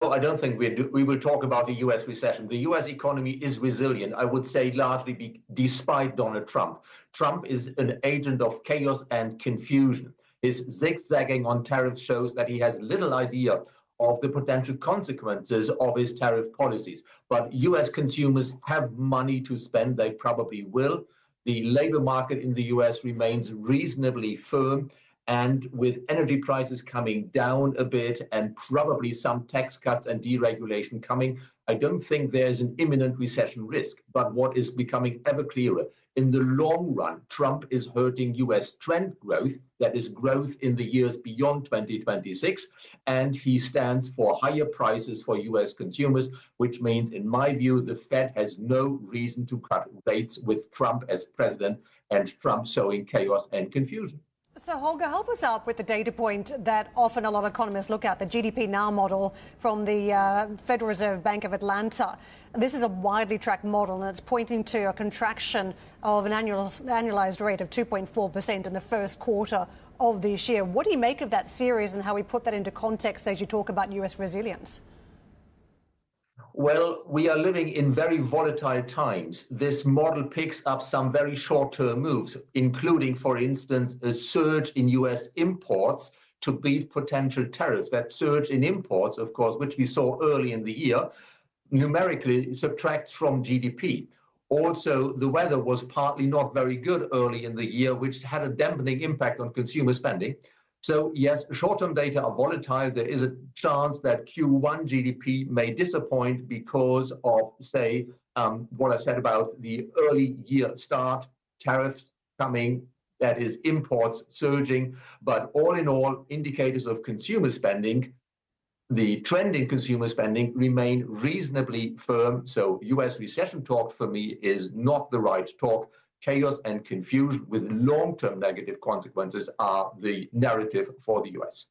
I don't think we will talk about the US recession. The US economy is resilient, I would say, largely despite Donald Trump. Trump is an agent of chaos and confusion. His zigzagging on tariffs shows that he has little idea of the potential consequences of his tariff policies. But US consumers have money to spend. They probably will. The labor market in the US remains reasonably firm. And with energy prices coming down a bit and probably some tax cuts and deregulation coming, I don't think there's an imminent recession risk. But what is becoming ever clearer, in the long run, Trump is hurting US trend growth, that is growth in the years beyond 2026, and he stands for higher prices for US consumers, which means, in my view, the Fed has no reason to cut rates with Trump as president and Trump sowing chaos and confusion. So, Holger, help us out with the data point that often a lot of economists look at, the GDP Now model from the Federal Reserve Bank of Atlanta. This is a widely tracked model, and it's pointing to a contraction of an annualized rate of 2.4% in the first quarter of this year. What do you make of that series and how we put that into context as you talk about US resilience? Well, we are living in very volatile times. This model picks up some very short-term moves, including, for instance, a surge in US imports to beat potential tariffs. That surge in imports, of course, which we saw early in the year, numerically subtracts from GDP. Also, the weather was partly not very good early in the year, which had a dampening impact on consumer spending. So, yes, short-term data are volatile. There is a chance that Q1 GDP may disappoint because of, say, what I said about the early year start, tariffs coming, that is, imports surging. But all in all, indicators of consumer spending, the trend in consumer spending remain reasonably firm. So US recession talk for me is not the right talk. Chaos and confusion with long-term negative consequences are the narrative for the US.